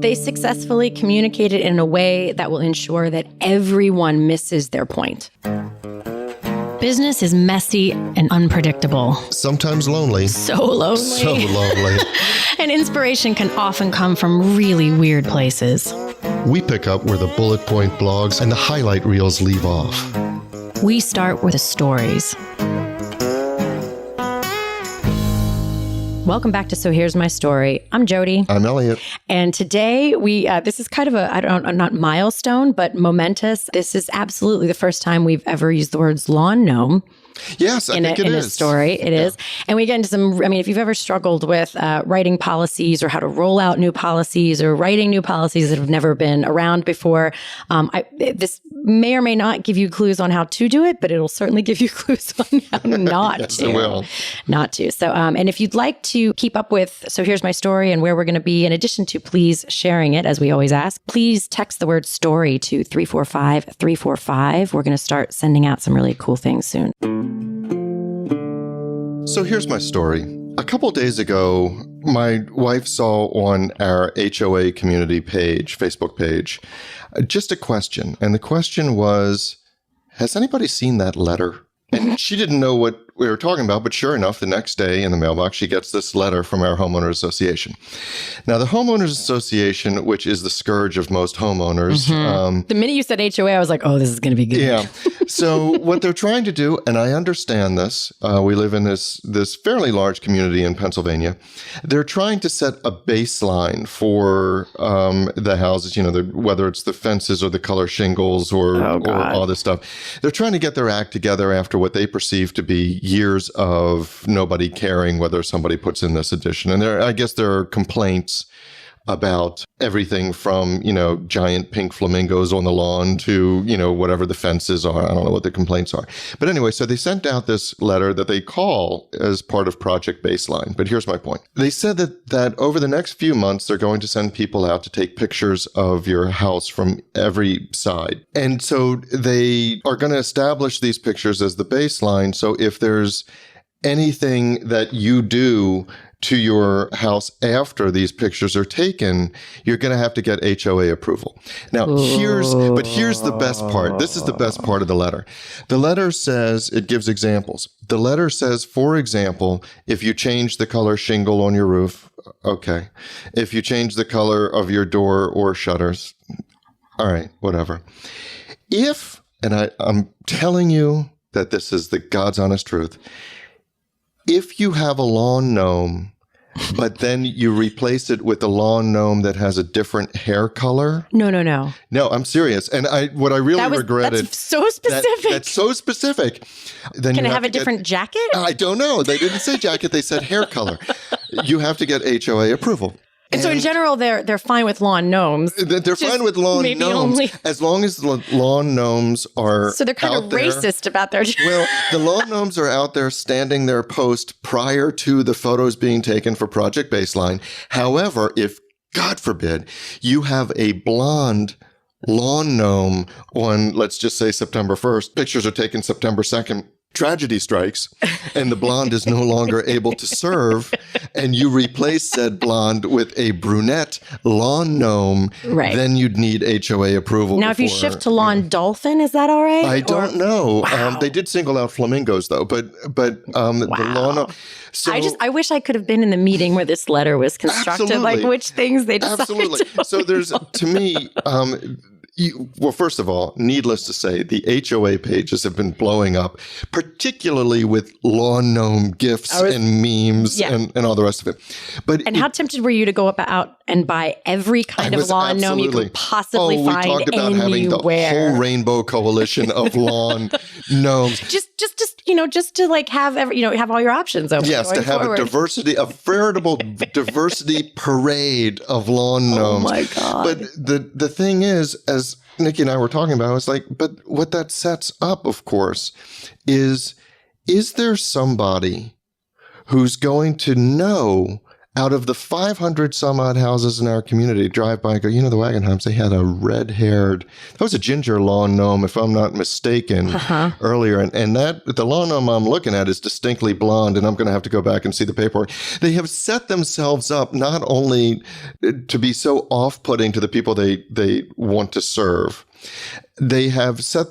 They successfully communicate it in a way that will ensure that everyone misses their point. Business is messy and unpredictable. Sometimes lonely. So lonely. So lonely. And inspiration can often come from really weird places. We pick up where the bullet point blogs and the highlight reels leave off. We start with the stories. Welcome back to So Here's My Story. I'm Jody. I'm Elliot. And today this is kind of not milestone, but momentous. This is absolutely the first time we've ever used the words lawn gnome. Yes, I think it is. In a story, it is. And we get into some, if you've ever struggled with writing policies or how to roll out new policies or writing new policies that have never been around before, this may or may not give you clues on how to do it, but it'll certainly give you clues on how not yes, to. It will. Not to. So, and if you'd like to keep up with So Here's My Story and where we're going to be, in addition to please sharing it, as we always ask, please text the word story to 345-345. We're going to start sending out some really cool things soon. So here's my story. A couple days ago, my wife saw on our HOA community page, Facebook page, just a question. And the question was, has anybody seen that letter? And she didn't know what we were talking about, but sure enough, the next day in the mailbox, she gets this letter from our Homeowners Association. Now, the Homeowners Association, which is the scourge of most homeowners. The minute you said HOA, I was like, oh, this is going to be good. Yeah. So what they're trying to do, and I understand this, we live in this fairly large community in Pennsylvania. They're trying to set a baseline for the houses, whether it's the fences or the color shingles or all this stuff. They're trying to get their act together after what they perceive to be years of nobody caring whether somebody puts in this addition. And I guess there are complaints about everything from, giant pink flamingos on the lawn to, whatever the fences are. I don't know what the complaints are. But anyway, so they sent out this letter that they call as part of Project Baseline. But here's my point. They said that over the next few months, they're going to send people out to take pictures of your house from every side. And so they are going to establish these pictures as the baseline. So if there's anything that you do to your house after these pictures are taken, you're going to have to get HOA approval. Now, here's the best part. This is the best part of the letter. The letter says, it gives examples. The letter says, for example, if you change the color shingle on your roof, okay. If you change the color of your door or shutters, all right, whatever. And I'm telling you that this is the God's honest truth, if you have a lawn gnome, but then you replace it with a lawn gnome that has a different hair color. No. No, I'm serious. And what I really regretted. That's so specific. That's so specific. Then Can it have a different jacket? I don't know. They didn't say jacket. They said hair color. You have to get HOA approval. And so in general, they're fine with lawn gnomes. They're fine with lawn gnomes as long as the lawn gnomes are So they're kind of racist about their... Well, the lawn gnomes are out there standing their post prior to the photos being taken for Project Baseline. However, if, God forbid, you have a blonde lawn gnome on, let's just say September 1st, pictures are taken September 2nd, tragedy strikes, and the blonde is no longer able to serve, and you replace said blonde with a brunette lawn gnome, then you'd need HOA approval. Now, if you shift to lawn dolphin, is that all right? I don't know. Wow. They did single out flamingos, though, but the lawn... So, I wish I could have been in the meeting where this letter was constructed, absolutely. like which things they decided to So there's, to me... well, first of all, needless to say, the HOA pages have been blowing up, particularly with lawn gnome gifs and memes and all the rest of it. And how tempted were you to go out and buy every kind of lawn gnome you could possibly find anywhere? We talked about having the whole rainbow coalition of lawn gnomes. Just to like have have all your options open. Yes, to have a veritable diversity parade of lawn gnomes. Oh my God. But the thing is, as Nikki and I were talking about, I was like, but what that sets up, of course, is there somebody who's going to know Out of the 500 some odd houses in our community, drive by and go, the Wagenheims, they had a red-haired, that was a ginger lawn gnome, if I'm not mistaken, earlier. And that the lawn gnome I'm looking at is distinctly blonde, and I'm going to have to go back and see the paperwork. They have set themselves up not only to be so off-putting to the people they want to serve, they have set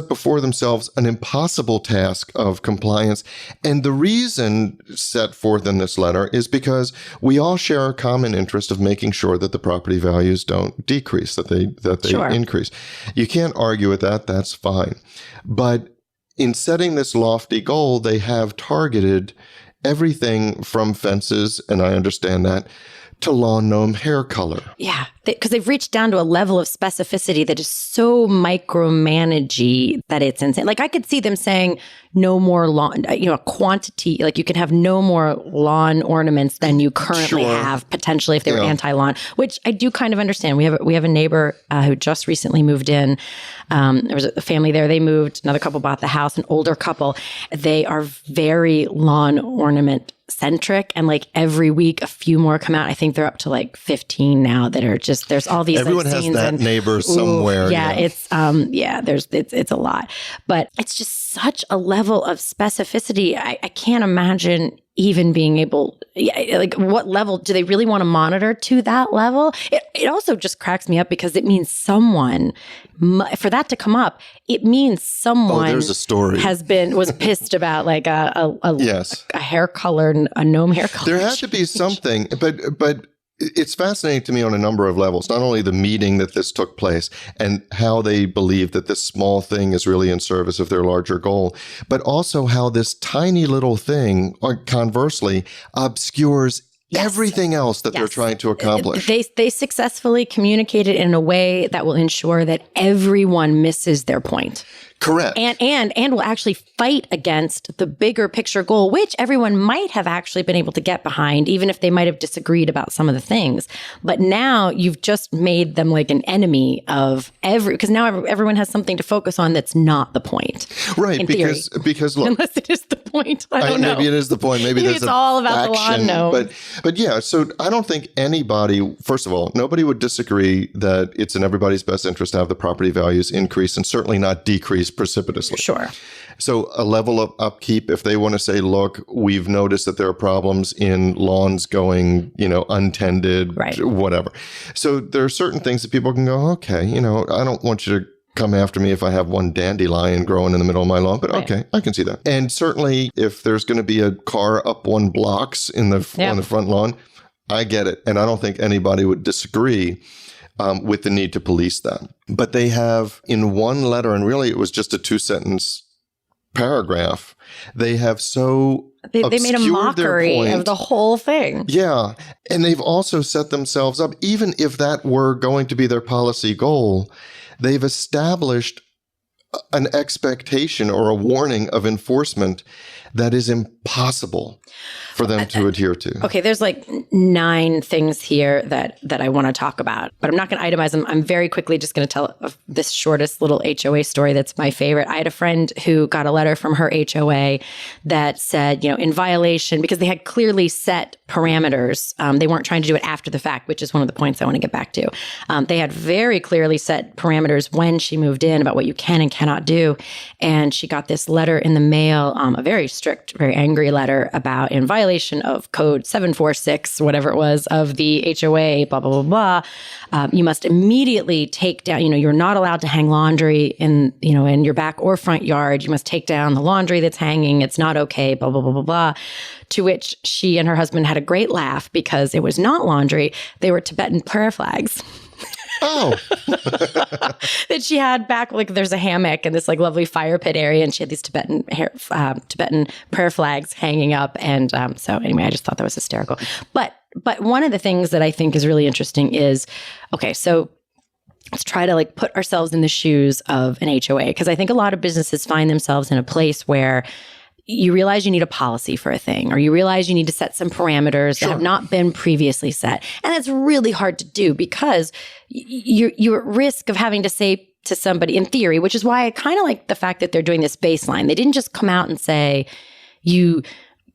before themselves an impossible task of compliance. And the reason set forth in this letter is because we all share a common interest of making sure that the property values don't decrease, that they Sure. increase. You can't argue with that. That's fine. But in setting this lofty goal, they have targeted everything from fences, and I understand that, to lawn gnome hair color. Yeah, because they've reached down to a level of specificity that is so micromanaging that it's insane. Like I could see them saying no more lawn, a quantity, like you can have no more lawn ornaments than you currently have potentially if they were anti-lawn, which I do kind of understand. We have a neighbor who just recently moved in. There was a family there. They moved. Another couple bought the house, an older couple. They are very lawn ornament centric, and like every week a few more come out. I think they're up to like 15 now that are just, there's all these everyone has that neighbor somewhere. It's it's a lot, but it's just such a level of specificity. I can't imagine even being able, like what level do they really want to monitor to that level? It also just cracks me up because it means someone, for that to come up, it means someone there's a story. was pissed about like a hair color, a gnome hair color. There had to be something, but it's fascinating to me on a number of levels, not only the meeting that this took place and how they believe that this small thing is really in service of their larger goal, but also how this tiny little thing, or conversely, obscures everything else that they're trying to accomplish. They successfully communicated in a way that will ensure that everyone misses their point. Correct. And will actually fight against the bigger picture goal, which everyone might have actually been able to get behind, even if they might have disagreed about some of the things. But now you've just made them like an enemy of because now everyone has something to focus on that's not the point. Right. In because look, unless it is the point. I don't know. Maybe it is the point. Maybe it's all about faction, the lawn gnome. But yeah, so I don't think anybody, first of all, nobody would disagree that it's in everybody's best interest to have the property values increase and certainly not decrease precipitously. Sure. So a level of upkeep, if they want to say, look, we've noticed that there are problems in lawns going, untended, whatever. So there are certain things that people can go, okay, I don't want you to come after me if I have one dandelion growing in the middle of my lawn, but okay, I can see that. And certainly if there's going to be a car up 1 block on the front lawn, I get it. And I don't think anybody would disagree with the need to police that. But they have in one letter, and really it was just a 2-sentence paragraph, they have they made a mockery of the whole thing. Yeah. And they've also set themselves up, even if that were going to be their policy goal, they've established an expectation or a warning of enforcement that is impossible for them to adhere to. Okay, there's like 9 things here that I want to talk about, but I'm not going to itemize them. I'm very quickly just going to tell this shortest little HOA story that's my favorite. I had a friend who got a letter from her HOA that said, in violation, because they had clearly set parameters. They weren't trying to do it after the fact, which is one of the points I want to get back to. They had very clearly set parameters when she moved in about what you can and cannot do. And she got this letter in the mail, a very strict, very angry letter about in violation of code 746, whatever it was, of the HOA, blah, blah, blah, blah. You must immediately take down, you're not allowed to hang laundry in your back or front yard. You must take down the laundry that's hanging. It's not okay, blah, blah, blah, blah, blah. To which she and her husband had a great laugh because it was not laundry. They were Tibetan prayer flags. Oh. That she had back, like there's a hammock and this like lovely fire pit area, and she had these Tibetan prayer flags hanging up. And so anyway, I just thought that was hysterical. But one of the things that I think is really interesting is, okay, so let's try to like put ourselves in the shoes of an HOA, because I think a lot of businesses find themselves in a place where you realize you need a policy for a thing, or you realize you need to set some parameters that have not been previously set. And that's really hard to do because you're at risk of having to say to somebody, in theory, which is why I kind of like the fact that they're doing this baseline. They didn't just come out and say, you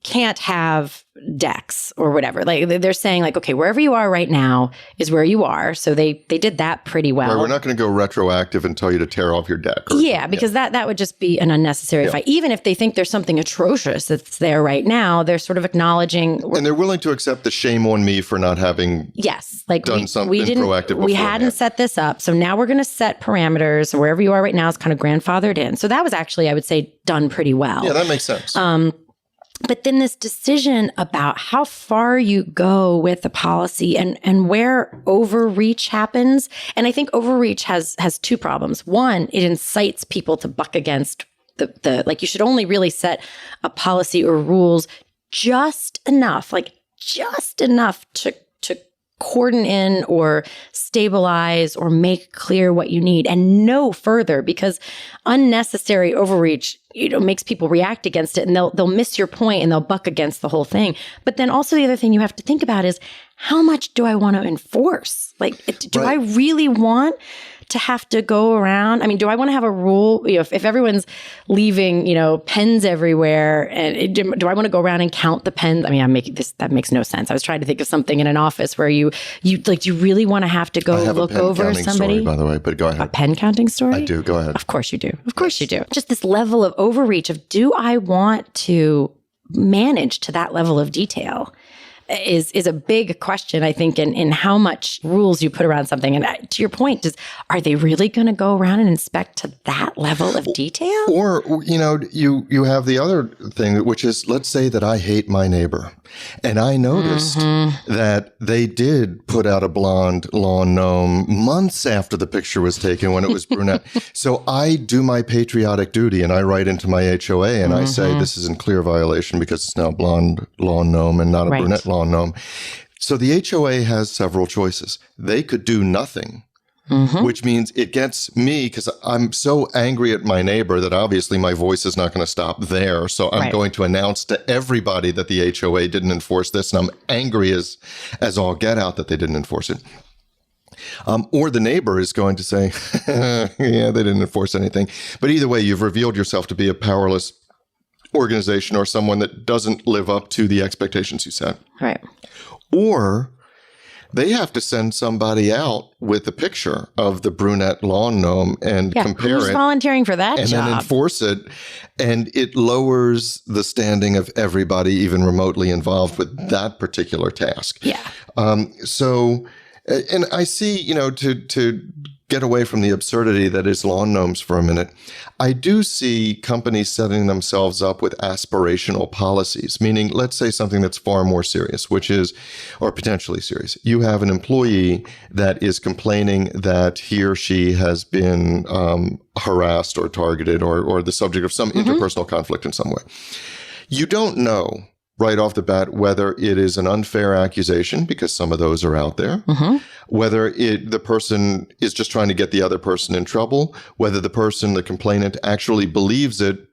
can't have decks or whatever. Like they're saying like, okay, wherever you are right now is where you are. So they did that pretty well. Right, we're not going to go retroactive and tell you to tear off your deck. Because that would just be an unnecessary fight. Even if they think there's something atrocious that's there right now, they're sort of acknowledging. And they're willing to accept the shame on me for not having done something proactive beforehand. We hadn't set this up. So now we're going to set parameters. Wherever you are right now is kind of grandfathered in. So that was actually, I would say, done pretty well. Yeah, that makes sense. But then this decision about how far you go with the policy and where overreach happens. And I think overreach has two problems. One, it incites people to buck against the like you should only really set a policy or rules just enough to cordon in or stabilize or make clear what you need and no further, because unnecessary overreach, makes people react against it and they'll miss your point and they'll buck against the whole thing. But then also the other thing you have to think about is how much do I want to enforce? Like, do I really want to have to go around? I mean, do I want to have a rule? If everyone's leaving, pens everywhere, and do I want to go around and count the pens? I mean, I'm making this, that makes no sense. I was trying to think of something in an office where you do you really want to have to go look over somebody? Story, by the way, but go ahead. A pen counting story? I do. Go ahead. Of course you do. Of course you do. Just this level of overreach of, do I want to manage to that level of detail? Is a big question, I think, in how much rules you put around something. And to your point, are they really going to go around and inspect to that level of detail? Or, you have the other thing, which is, let's say that I hate my neighbor. And I noticed that they did put out a blonde lawn gnome months after the picture was taken when it was brunette. So I do my patriotic duty and I write into my HOA and I say, this is in clear violation because it's now blonde lawn gnome and not a brunette lawn gnome. So the HOA has several choices. They could do nothing. Which means it gets me, because I'm so angry at my neighbor that obviously my voice is not going to stop there. So I'm going to announce to everybody that the HOA didn't enforce this, and I'm angry as all get out that they didn't enforce it. Or the neighbor is going to say, yeah, they didn't enforce anything. But either way, you've revealed yourself to be a powerless organization or someone that doesn't live up to the expectations you set. Right. Or they have to send somebody out with a picture of the brunette lawn gnome and compare who's it. volunteering for that and job? then enforce it. And it lowers the standing of everybody even remotely involved with that particular task. Yeah. So, and I see, to get away from the absurdity that is lawn gnomes for a minute, I do see companies setting themselves up with aspirational policies, meaning let's say something that's far more serious, which is, or potentially serious. You have an employee that is complaining that he or she has been harassed or targeted or the subject of some interpersonal conflict in some way. You don't know right off the bat whether it is an unfair accusation, because some of those are out there, whether the person is just trying to get the other person in trouble, whether the complainant actually believes it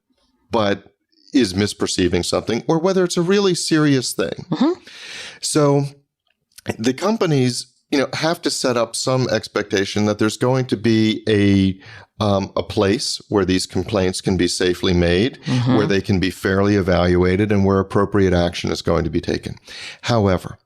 but is misperceiving something, or whether it's a really serious thing. So the companies have to set up some expectation that there's going to be a place where these complaints can be safely made, where they can be fairly evaluated, and where appropriate action is going to be taken. However,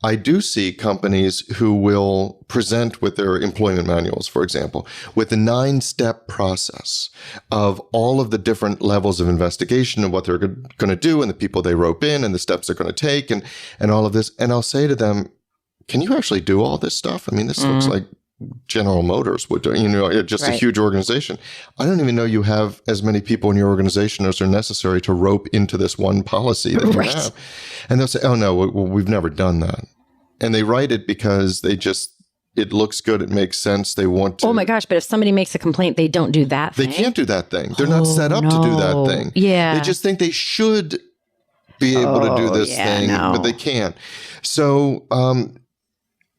I do see companies who will present with their employment manuals, for example, with a 9-step process of all of the different levels of investigation and what they're going to do and the people they rope in and the steps they're going to take and all of this. And I'll say to them, can you actually do all this stuff? I mean, this looks like General Motors would do, just a huge organization. I don't even know you have as many people in your organization as are necessary to rope into this one policy that you have. And they'll say, oh, no, we've never done that. And they write it because it looks good. It makes sense. They want to. Oh my gosh. But if somebody makes a complaint, they don't do that thing. They can't do that thing. They're not set up to do that thing. Yeah. They just think they should be able to do this thing, but they can't. So,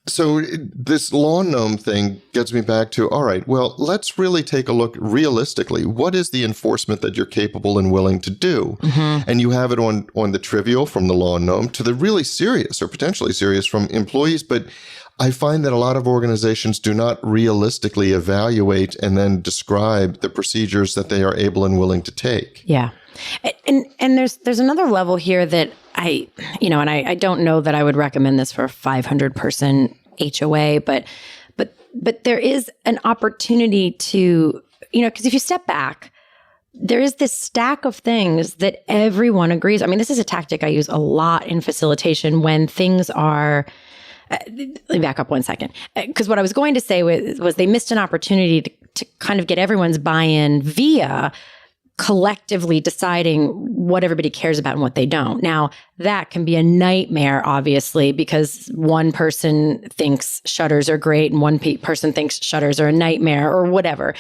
So this lawn gnome thing gets me back to, all right, well, let's really take a look realistically. What is the enforcement that you're capable and willing to do? And you have it on the trivial from the lawn gnome to the really serious or potentially serious from employees. But I find that a lot of organizations do not realistically evaluate and then describe the procedures that they are able and willing to take. Yeah. And there's another level here that I don't know that I would recommend this for a 500 person HOA, but there is an opportunity to, because if you step back, there is this stack of things that everyone agrees. I mean, this is a tactic I use a lot in facilitation when things are, let me back up one second. Because what I was going to say was they missed an opportunity to kind of get everyone's buy-in via collectively deciding what everybody cares about and what they don't. Now, that can be a nightmare, obviously, because one person thinks shutters are great and one person thinks shutters are a nightmare or whatever.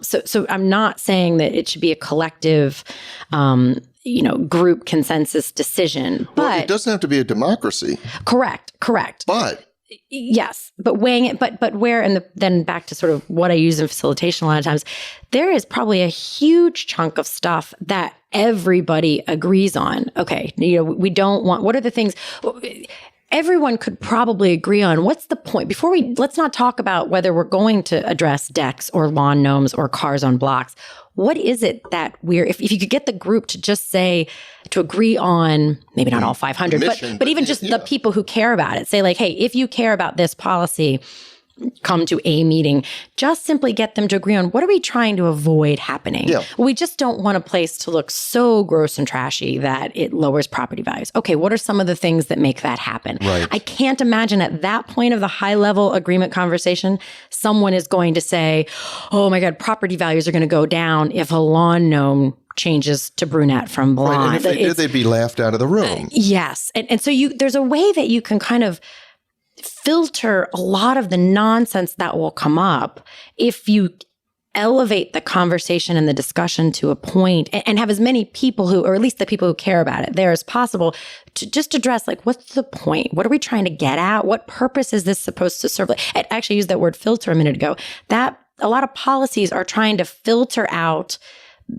So I'm not saying that it should be a collective, group consensus decision. But well, it doesn't have to be a democracy. Correct. But yes, but weighing it, but where, then back to sort of what I use in facilitation a lot of times, there is probably a huge chunk of stuff that everybody agrees on. Okay, we don't want, what are the things everyone could probably agree on? What's the point? Let's not talk about whether we're going to address decks or lawn gnomes or cars on blocks. What is it that if you could get the group to just say, to agree on, maybe not all 500, but even just the people who care about it, say like, hey, if you care about this policy, come to a meeting, just simply get them to agree on what are we trying to avoid happening? Yeah. We just don't want a place to look so gross and trashy that it lowers property values. Okay, what are some of the things that make that happen? Right. I can't imagine at that point of the high level agreement conversation, someone is going to say, oh my God, property values are going to go down if a lawn gnome changes to brunette from blonde. Right. And if they did, they'd be laughed out of the room. Yes. And so there's a way that you can kind of filter a lot of the nonsense that will come up if you elevate the conversation and the discussion to a point and have as many people or at least the people who care about it there as possible to just address, like, what's the point? What are we trying to get at? What purpose is this supposed to serve? I actually used that word filter a minute ago. That a lot of policies are trying to filter out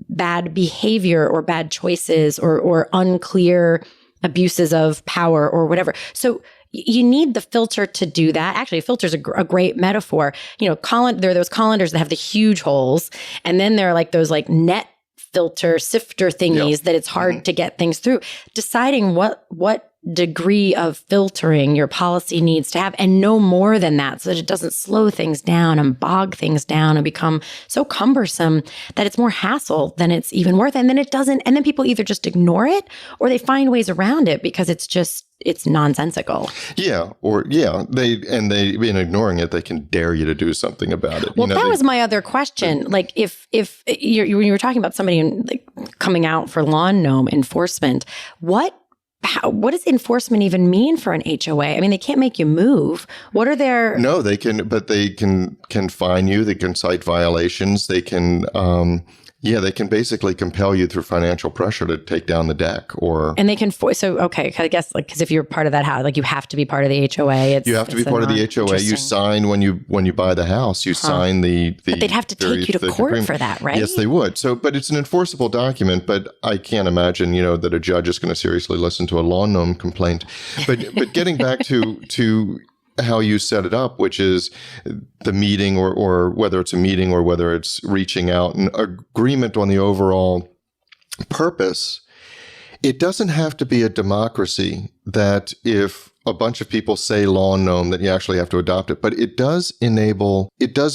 bad behavior or bad choices or unclear abuses of power or whatever. So you need the filter to do that. Actually, a filter is a great metaphor. There are those colanders that have the huge holes, and then there are like those like net filter sifter thingies that it's hard to get things through. Deciding what degree of filtering your policy needs to have, and no more than that, so that it doesn't slow things down and bog things down and become so cumbersome that it's more hassle than it's even worth. And then it doesn't, and then people either just ignore it or they find ways around it because it's nonsensical. They in ignoring it, they can dare you to do something about it. Well, that was my other question. Like if when you were talking about somebody coming out for lawn gnome enforcement, what does enforcement even mean for an HOA? I mean, they can't make you move. What are their... No, they can, but they can fine you. They can cite violations. They can, they can basically compel you through financial pressure to take down the deck And they can I guess because if you're part of that house, you have to be part of the HOA. You have to be part of the HOA. You sign when you buy the house. You sign the But they'd have to take you to court agreement for that, right? Yes, they would. So, but it's an enforceable document. But I can't imagine, that a judge is going to seriously listen to a lawn gnome complaint. But getting back to how you set it up, which is the meeting or whether it's a meeting or whether it's reaching out and agreement on the overall purpose. It doesn't have to be a democracy that if a bunch of people say lawn gnome that you actually have to adopt it, but it does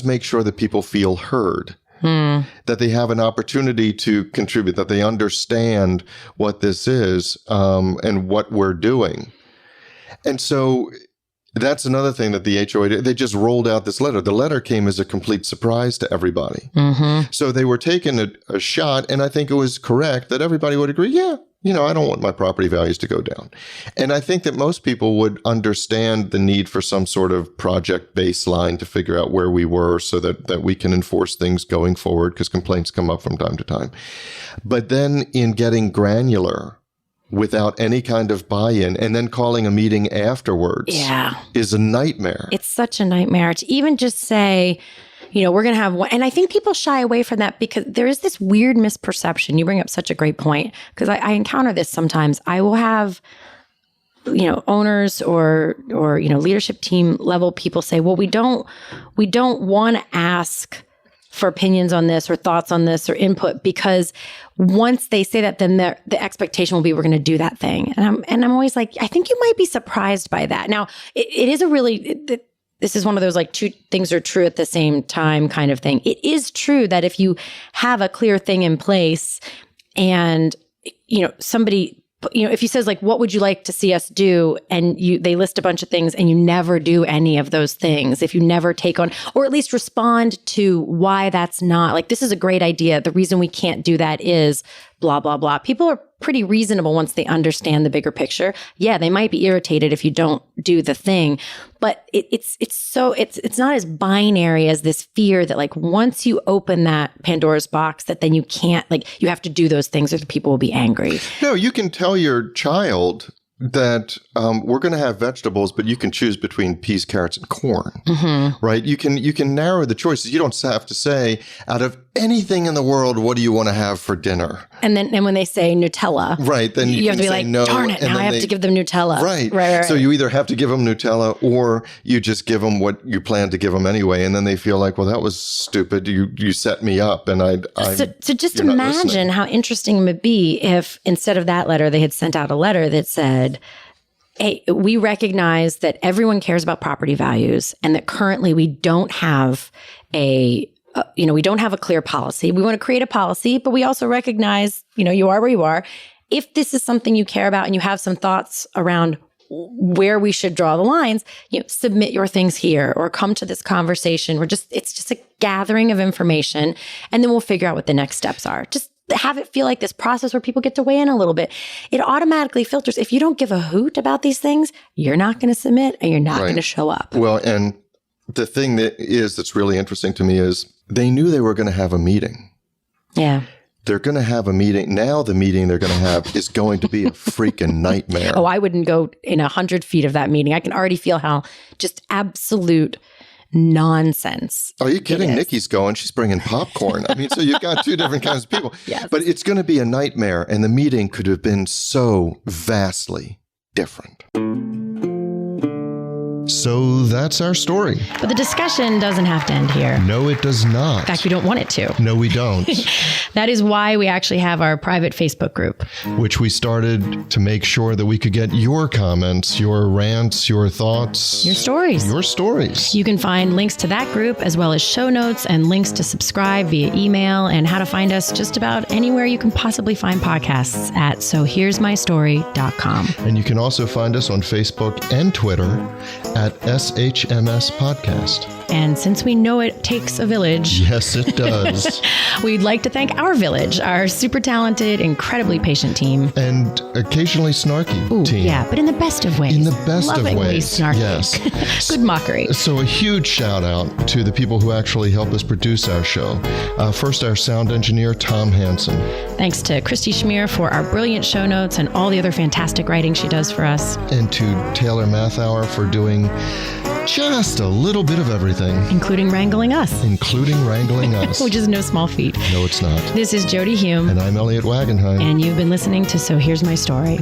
make sure that people feel heard. That they have an opportunity to contribute, that they understand what this is and what we're doing. And so that's another thing that the HOA, they just rolled out this letter. The letter came as a complete surprise to everybody. Mm-hmm. So they were taking a shot, and I think it was correct that everybody would agree, I don't want my property values to go down. And I think that most people would understand the need for some sort of project baseline to figure out where we were so that we can enforce things going forward, because complaints come up from time to time. But then in getting granular without any kind of buy-in and then calling a meeting afterwards is a nightmare. It's such a nightmare to even just say, we're going to have one. And I think people shy away from that because there is this weird misperception. You bring up such a great point because I encounter this sometimes. I will have, owners or leadership team level people say, well, we don't want to ask for opinions on this or thoughts on this or input, because once they say that, then the expectation will be we're going to do that thing. And I'm always like, I think you might be surprised by that. Now, it is a really, this is one of those like two things are true at the same time kind of thing. It is true that if you have a clear thing in place and, somebody, if he says like, what would you like to see us do? And they list a bunch of things and you never do any of those things. If you never take on, or at least respond to why that's not like, this is a great idea. The reason we can't do that is blah, blah, blah. People are pretty reasonable once they understand the bigger picture. Yeah, they might be irritated if you don't do the thing, but it's not as binary as this fear that like once you open that Pandora's box that then you can't, like you have to do those things or the people will be angry. No, you can tell your child that we're going to have vegetables, but you can choose between peas, carrots, and corn, right? You can narrow the choices. You don't have to say, out of anything in the world, what do you want to have for dinner? And when they say Nutella, right, then you have to be like, no, darn it, now I have to give them Nutella. Right. So you either have to give them Nutella or you just give them what you plan to give them anyway, and then they feel like, well, that was stupid. You set me up, and So just imagine how interesting it would be if instead of that letter, they had sent out a letter that said, hey, we recognize that everyone cares about property values and that currently we don't have we don't have a clear policy. We want to create a policy, but we also recognize, you are where you are. If this is something you care about and you have some thoughts around where we should draw the lines, submit your things here or come to this conversation. It's just a gathering of information, and then we'll figure out what the next steps are. Just have it feel like this process where people get to weigh in a little bit. It automatically filters. If you don't give a hoot about these things, you're not going to submit and you're not going to show up. Well, and the thing that's really interesting to me is they knew they were going to have a meeting. Yeah. They're going to have a meeting. Now the meeting they're going to have is going to be a freaking nightmare. Oh, I wouldn't go in 100 feet of that meeting. I can already feel how just absolute nonsense. Are you kidding? Nikki's going. She's bringing popcorn. I mean, so you've got two different kinds of people. Yes. But it's going to be a nightmare, and the meeting could have been so vastly different. So that's our story. But the discussion doesn't have to end here. No, it does not. In fact, we don't want it to. No, we don't. That is why we actually have our private Facebook group, which we started to make sure that we could get your comments, your rants, your thoughts, your stories. You can find links to that group as well as show notes and links to subscribe via email and how to find us just about anywhere you can possibly find podcasts at sohere'smystory.com. And you can also find us on Facebook and Twitter at SHMS Podcast. And since we know it takes a village. Yes, it does. We'd like to thank our village, our super talented, incredibly patient team. And occasionally snarky team. Yeah, but in the best of ways. In the best of ways. Snarky. Yes. Good mockery. So a huge shout out to the people who actually help us produce our show. First, our sound engineer, Tom Hansen. Thanks to Christy Schmier for our brilliant show notes and all the other fantastic writing she does for us. And to Taylor Mathauer for doing just a little bit of everything. Including wrangling us. Which is no small feat. No, it's not. This is Jody Hume. And I'm Elliot Wagenheim. And you've been listening to So Here's My Story.